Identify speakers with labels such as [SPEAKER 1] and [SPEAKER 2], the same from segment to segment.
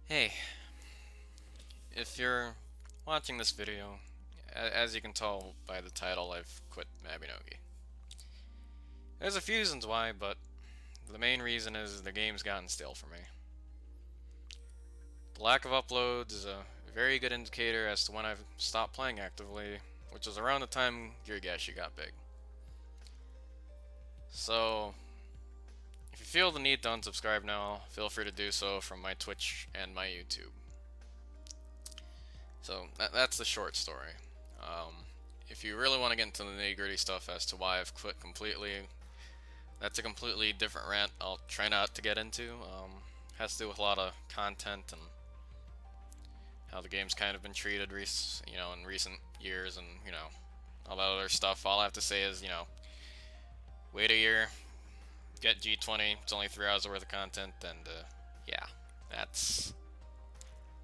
[SPEAKER 1] Hey, if you're watching this video, as you can tell by the title, I've quit Mabinogi. There's a few reasons why, but the main reason is the game's gotten stale for me. The lack of uploads is a very good indicator as to when I've stopped playing actively, which was around the time Geargashi got big. So, if you feel the need to unsubscribe now, feel free to do so from my Twitch and my YouTube. So that's the short story. If you really want to get into the nitty-gritty stuff as to why I've quit completely, that's a completely different rant I'll try not to get into. Has to do with a lot of content and how the game's kind of been treated, in recent years, and all that other stuff. All I have to say is, wait a year, get G20. It's only 3 hours worth of content, and yeah, that's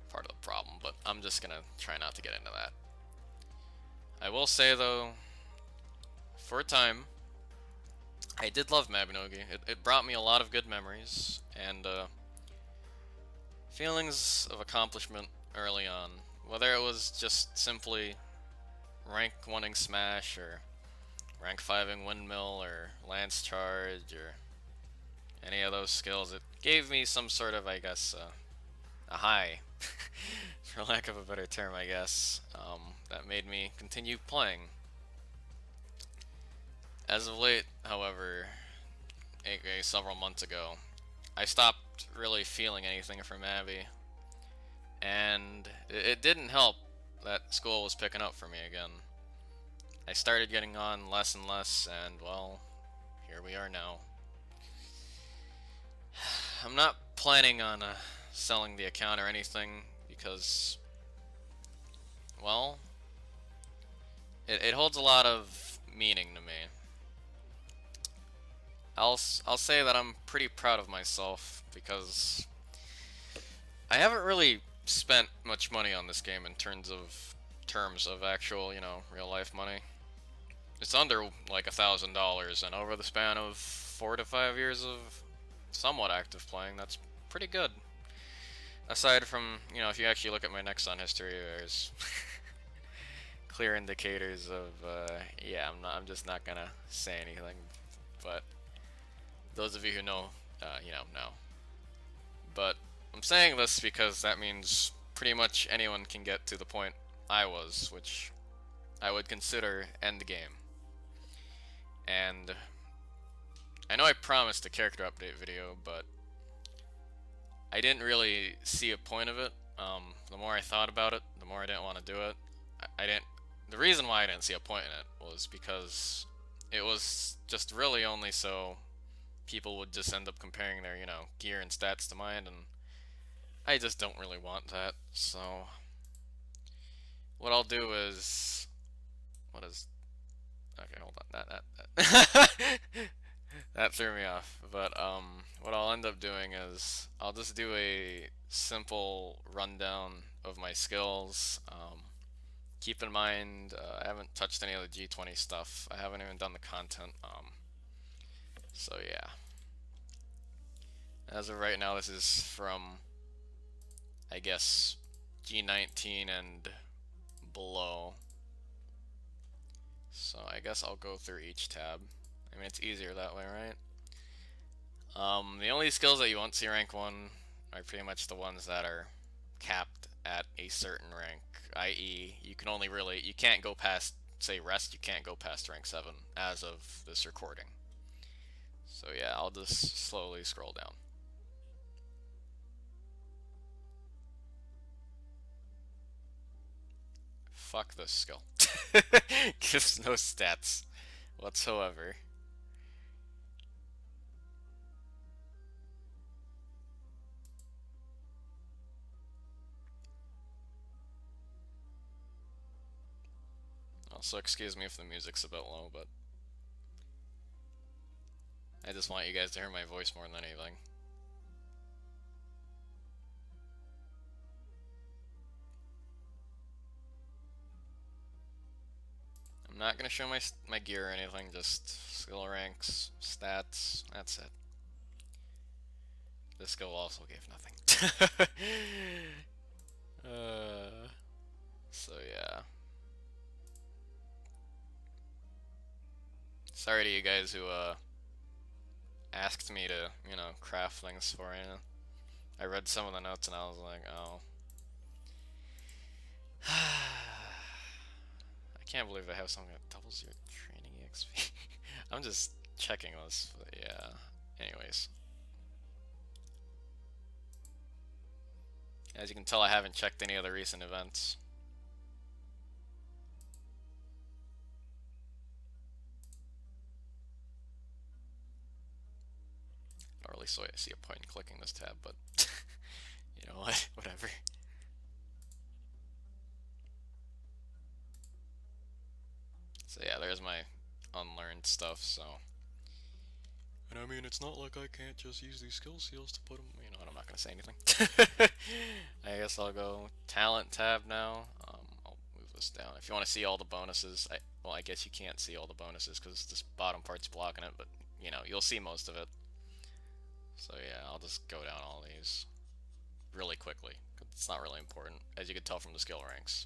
[SPEAKER 1] part of the problem. But I'm just gonna try not to get into that. I will say though, for a time, I did love Mabinogi. It brought me a lot of good memories and feelings of accomplishment early on. Whether it was just simply rank 1ing Smash or rank 5ing Windmill or Lance Charge or any of those skills, it gave me some sort of, I guess, a high, for lack of a better term, I guess, that made me continue playing. As of late, however, aka several months ago, I stopped really feeling anything from Abby, and it didn't help that school was picking up for me again. I started getting on less and less, and well, here we are now. I'm not planning on selling the account or anything because, well, it holds a lot of meaning to me. I'll say that I'm pretty proud of myself because I haven't really spent much money on this game in terms of actual, real life money. It's under like $1,000, and over the span of 4 to 5 years of somewhat active playing, that's pretty good. Aside from, if you actually look at my Nexon history, there's clear indicators of, yeah, I'm just not gonna say anything, but those of you who know, know. But I'm saying this because that means pretty much anyone can get to the point I was, which I would consider end game. And I know I promised a character update video, but I didn't really see a point of it. The more I thought about it, the more I didn't want to do it. I didn't. The reason why I didn't see a point in it was because it was just really only so people would just end up comparing their, gear and stats to mine, and I just don't really want that. So what I'll do is, what is? Okay, hold on. That that threw me off. But what I'll end up doing is I'll just do a simple rundown of my skills. Keep in mind, I haven't touched any of the G20 stuff. I haven't even done the content. So yeah. As of right now, this is from, I guess, G19 and below. So I guess I'll go through each tab. I mean, it's easier that way, right? The only skills that you won't see rank 1 are pretty much the ones that are capped at a certain rank, i.e. you can't go past, say rest, you can't go past rank 7 as of this recording. So yeah, I'll just slowly scroll down. Fuck this skill. Gives no stats whatsoever. Also, excuse me if the music's a bit low, but I just want you guys to hear my voice more than anything. I'm not gonna show my gear or anything, just skill ranks, stats, that's it. This skill also gave nothing. uh, so yeah. Sorry to you guys who asked me to, craft things for you. I read some of the notes and I was like, oh. I can't believe I have something that doubles your training XP. I'm just checking this, but yeah. Anyways. As you can tell, I haven't checked any of the recent events. I don't really see a point in clicking this tab, but you know what? Whatever. So yeah, there's my unlearned stuff, so. And I mean, it's not like I can't just use these skill seals to put them, you know what, I'm not going to say anything. I guess I'll go talent tab now. I'll move this down. If you want to see all the bonuses, well, I guess you can't see all the bonuses because this bottom part's blocking it, but, you know, you'll see most of it. So yeah, I'll just go down all these really quickly. It's not really important, as you can tell from the skill ranks.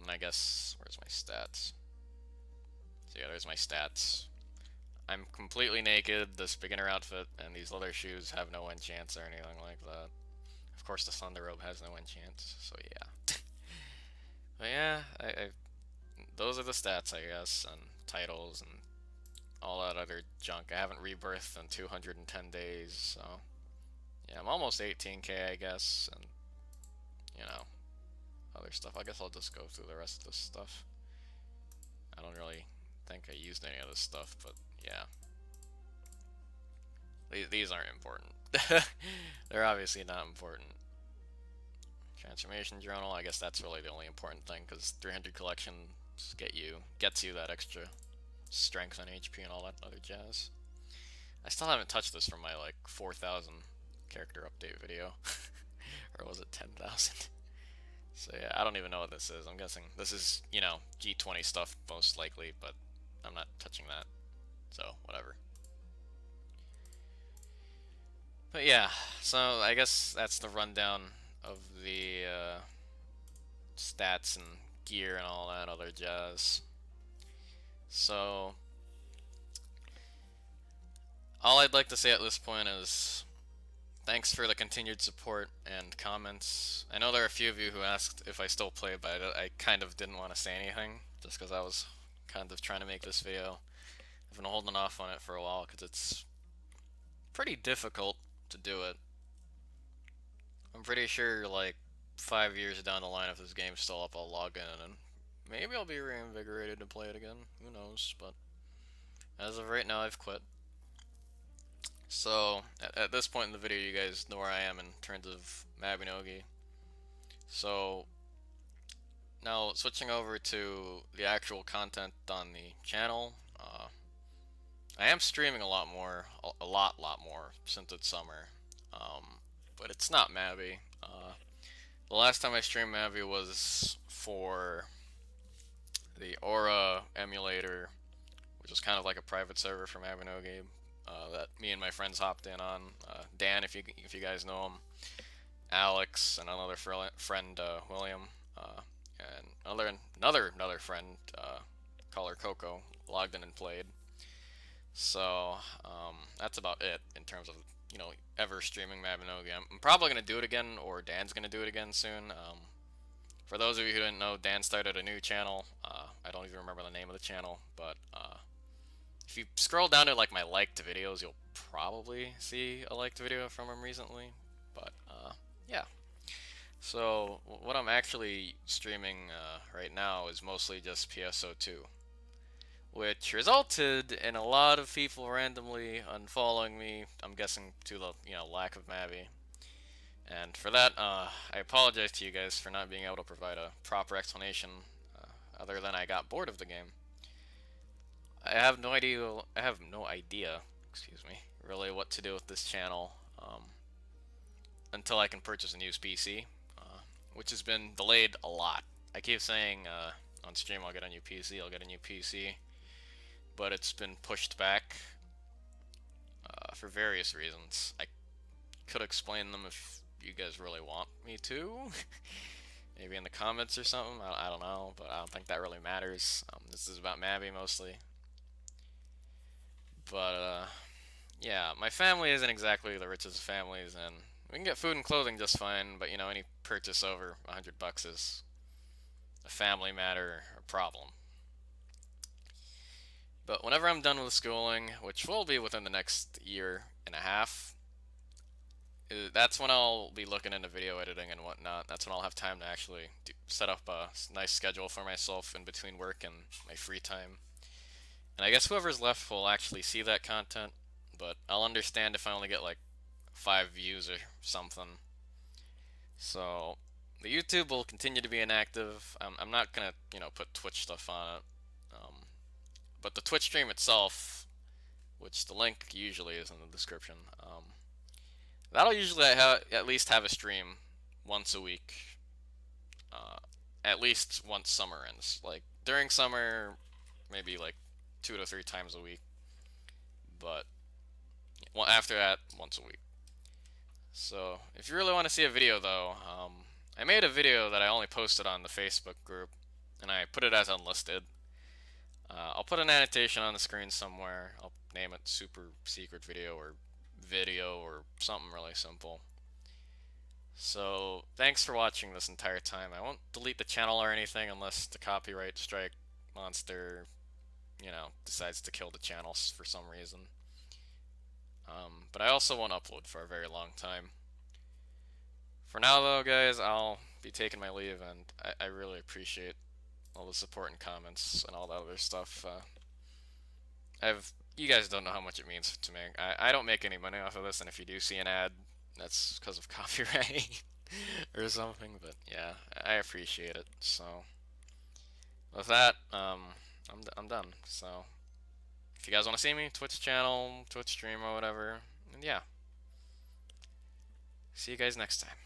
[SPEAKER 1] And I guess, where's my stats? So yeah, there's my stats. I'm completely naked, this beginner outfit, and these leather shoes have no enchants or anything like that. Of course, the thunder robe has no enchants, so yeah. But yeah, those are the stats, I guess, and titles and all that other junk. I haven't rebirthed in 210 days, so yeah, I'm almost 18k, I guess, and you know, other stuff. I guess I'll just go through the rest of this stuff. I don't really think I used any of this stuff, but yeah. These aren't important. They're obviously not important. Transformation journal, I guess that's really the only important thing, because 300 collections gets you that extra strength and HP and all that other jazz. I still haven't touched this from my like 4,000 character update video. Or was it 10,000? So yeah, I don't even know what this is. I'm guessing this is, you know, G20 stuff most likely, but I'm not touching that. So, whatever. But yeah, so I guess that's the rundown of the stats and gear and all that other jazz. So, all I'd like to say at this point is thanks for the continued support and comments. I know there are a few of you who asked if I still play, but I kind of didn't want to say anything just because I was kind of trying to make this video. I've been holding off on it for a while because it's pretty difficult to do it. I'm pretty sure like 5 years down the line, if this game's still up, I'll log in and maybe I'll be reinvigorated to play it again. Who knows? But as of right now, I've quit. So at this point in the video, you guys know where I am in terms of Mabinogi. So now switching over to the actual content on the channel. I am streaming a lot more, a lot more since it's summer. But it's not Mavi. The last time I streamed Mavi was for the Aura emulator, which is kind of like a private server for Mabinogi that me and my friends hopped in on. Dan, if you guys know him, Alex, and another friend William, and another friend caller Coco logged in and played. So that's about it in terms of ever streaming Mabinogi. I'm probably gonna do it again, or Dan's gonna do it again soon. For those of you who didn't know, Dan started a new channel. I don't even remember the name of the channel, but if you scroll down to like my liked videos, you'll probably see a liked video from him recently. But yeah. So what I'm actually streaming right now is mostly just PSO2, which resulted in a lot of people randomly unfollowing me. I'm guessing to the lack of Mavi. And for that, I apologize to you guys for not being able to provide a proper explanation, other than I got bored of the game. I have no idea, excuse me, really what to do with this channel until I can purchase a new PC, which has been delayed a lot. I keep saying on stream I'll get a new PC, but it's been pushed back for various reasons. could explain them if you guys really want me to. Maybe in the comments or something. I don't know, but I don't think that really matters. This is about Mabby mostly. But yeah, my family isn't exactly the richest of families, and we can get food and clothing just fine. But you know, any purchase over $100 is a family matter or problem. But whenever I'm done with schooling, which will be within the next year and a half, that's when I'll be looking into video editing and whatnot. That's when I'll have time to actually set up a nice schedule for myself in between work and my free time. And I guess whoever's left will actually see that content, but I'll understand if I only get like 5 views or something. So the YouTube will continue to be inactive. I'm not gonna, put Twitch stuff on it. But the Twitch stream itself, which the link usually is in the description, that'll usually at least have a stream once a week. At least once summer ends. Like during summer, maybe like 2 to 3 times a week. But well, after that, once a week. So if you really want to see a video, though, I made a video that I only posted on the Facebook group, and I put it as unlisted. I'll put an annotation on the screen somewhere. I'll name it super secret video or something really simple. So thanks for watching this entire time. I won't delete the channel or anything unless the copyright strike monster, decides to kill the channels for some reason. But I also won't upload for a very long time. For now, though, guys, I'll be taking my leave, and I really appreciate all the support and comments and all that other stuff. You guys don't know how much it means to me. I don't make any money off of this, and if you do see an ad, that's because of copyright or something. But yeah, I appreciate it. So with that, I'm done. So if you guys want to see me, Twitch channel, Twitch stream, or whatever, and yeah, see you guys next time.